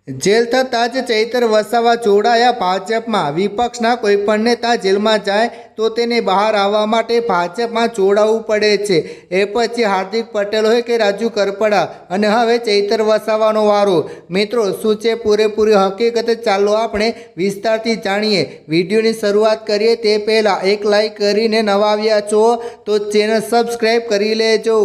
Jail થતાં જ ચૈતર વસાવા જોડાયા ભાજપમાં। વિપક્ષના કોઈપણ નેતા જેલમાં જાય તો તેને બહાર આવવા માટે ભાજપમાં જોડાવવું પડે છે। એ પછી હાર્દિક પટેલ હોય કે રાજુ કરપડા અને હવે ચૈતર વસાવાનો વારો। મિત્રો, શું છે પૂરેપૂરી હકીકત? ચાલો આપણે વિસ્તારથી જાણીએ। વિડીયોની શરૂઆત કરીએ તે પહેલાં એક લાઈક કરીને નવા આવ્યા છો તો ચેનલ સબસ્ક્રાઈબ કરી લેજો।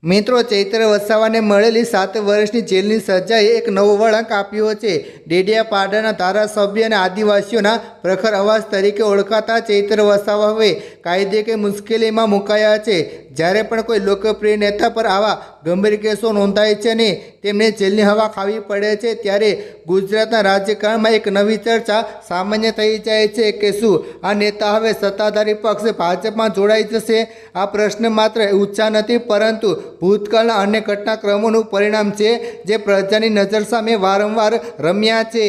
મિત્રો, ચૈતર વસાવાને મળેલી 7 વર્ષની જેલની સજાએ એક નવો વળાંક આપ્યો છે। ડેડિયાપાડાના ધારાસભ્ય અને આદિવાસીઓના પ્રખર અવાજ તરીકે ઓળખાતા ચૈતર વસાવા હવે કાયદેકીય મુશ્કેલીમાં મુકાયા છે। જ્યારે પણ કોઈ લોકપ્રિય નેતા પર આવા ગંભીર કેસો નોંધાય છે અને તેમને જેલની હવા ખાવી પડે છે, ત્યારે ગુજરાતના રાજકારણમાં એક નવી ચર્ચા સામાન્ય થઈ જાય છે કે શું આ નેતા હવે સત્તાધારી પક્ષ ભાજપમાં જોડાઈ જશે? આ પ્રશ્ન માત્ર ઊંચા નથી, પરંતુ ભૂતકાળના અન્ય ઘટનાક્રમોનું પરિણામ છે જે પ્રજાની નજર સામે વારંવાર રમ્યા છે।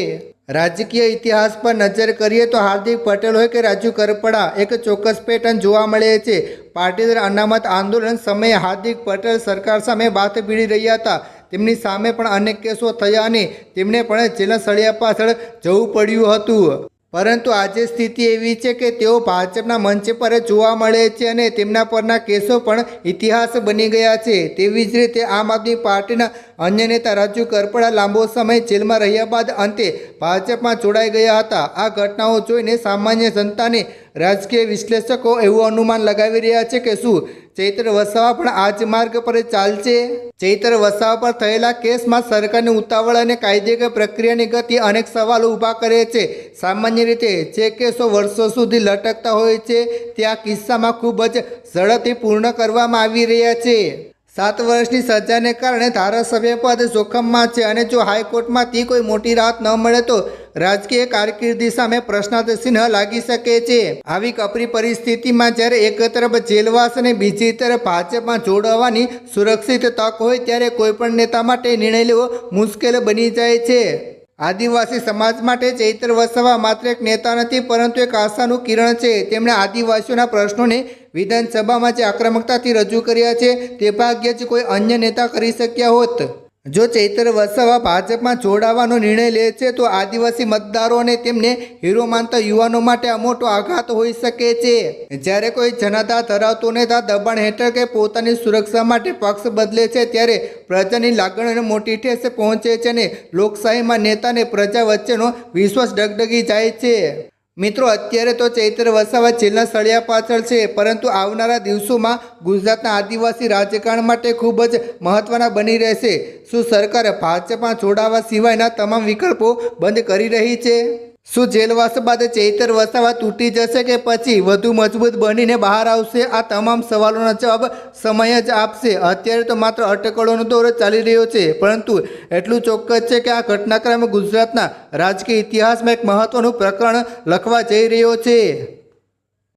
રાજકીય ઇતિહાસ પર નજર કરીએ તો હાર્દિક પટેલ હોય કે રાજુ કરપડા, એક ચોક્કસ પેટર્ન જોવા મળે છે। પાટીદાર અનામત આંદોલન સમયે હાર્દિક પટેલ સરકાર સામે બાથ ભીડી રહ્યા હતા। તેમની સામે પણ અનેક કેસો થયા અને તેમને પણ જેલના સળિયા પાછળ જવું પડ્યું હતું। પરંતુ આજે સ્થિતિ એવી છે કે તેઓ ભાજપના મંચ પર જોવા મળે છે અને તેમના પરના કેસો પણ ઇતિહાસ બની ગયા છે। તેવી જ રીતે આમ આદમી પાર્ટીના અન્ય નેતા રાજુ કરપડા લાંબો સમય જેલમાં રહ્યા બાદ અંતે ભાજપમાં જોડાઈ ગયા હતા। આ ઘટનાઓ જોઈને સામાન્ય જનતાને રાજકીય વિશ્લેષકો એવું અનુમાન લગાવી રહ્યા છે કે શું ચૈતર વસાવા પણ આ જ માર્ગ પર ચાલશે? ચૈતર વસાવા પર થયેલા કેસમાં સરકારની ઉતાવળ અને કાયદેકીય પ્રક્રિયાની ગતિ અનેક સવાલો ઊભા કરે છે। સામાન્ય રીતે જે કેસો વર્ષો સુધી લટકતા હોય છે તે આ કિસ્સામાં ખૂબ જ ઝડપથી પૂર્ણ કરવામાં આવી રહ્યા છે। 7 વર્ષની સજાને કારણે ધારાસભ્ય પદ જોખમમાં છે અને જો હાઈકોર્ટમાંથી કોઈ મોટી રાહત ન મળે તો રાજકીય કારકિર્દી સામે પ્રશ્નાર્થ ચિહ્ન લાગી શકે છે। આવી કપરી પરિસ્થિતિમાં જ્યારે એક તરફ જેલવાસ અને બીજી તરફ ભાજપમાં જોડાવાની સુરક્ષિત તક હોય ત્યારે કોઈપણ નેતા માટે નિર્ણય લેવો મુશ્કેલ બની જાય છે। આદિવાસી સમાજ માટે ચૈતર વસાવા માત્ર એક નેતા નથી, પરંતુ એક આશાનું કિરણ છે। તેમણે આદિવાસીઓના પ્રશ્નોને વિધાનસભામાં જે આક્રમકતાથી રજૂ કર્યા છે તે ભાગ્યે જ કોઈ અન્ય નેતા કરી શક્યા હોત। જો ચૈતર વસાવા ભાજપમાં જોડાવાનો નિર્ણય લે છે તો આદિવાસી મતદારો અને તેમને હીરો માનતા યુવાનો માટે આ મોટો આઘાત હોઈ શકે છે। જ્યારે કોઈ જનાધાર ધરાવતો નેતા દબાણ હેઠળ કે પોતાની સુરક્ષા માટે પક્ષ બદલે છે ત્યારે પ્રજાની લાગણીઓને મોટી ઠેસ પહોંચે છે અને લોકશાહીમાં નેતા અને પ્રજા વચ્ચેનો વિશ્વાસ ડગડગી જાય છે। મિત્રો, અત્યારે તો ચૈતર વસાવા જેલના સળિયા પાછળ છે, પરંતુ આવનારા દિવસોમાં ગુજરાતના આદિવાસી રાજકારણ માટે ખૂબ જ મહત્વના બની રહેશે। શું સરકાર ભાજપમાં જોડાવા સિવાયના તમામ વિકલ્પો બંધ કરી રહી છે? શું જેલવાસ બાદ ચૈતર વસાવા તૂટી જશે કે પછી વધુ મજબૂત બનીને બહાર આવશે? આ તમામ સવાલોના જવાબ સમય જ આપશે। અત્યારે તો માત્ર અટકળોનો દોર ચાલી રહ્યો છે, પરંતુ એટલું ચોક્કસ છે કે આ ઘટનાક્રમ ગુજરાતના રાજકીય ઇતિહાસમાં એક મહત્વનું પ્રકરણ લખવા જઈ રહ્યો છે।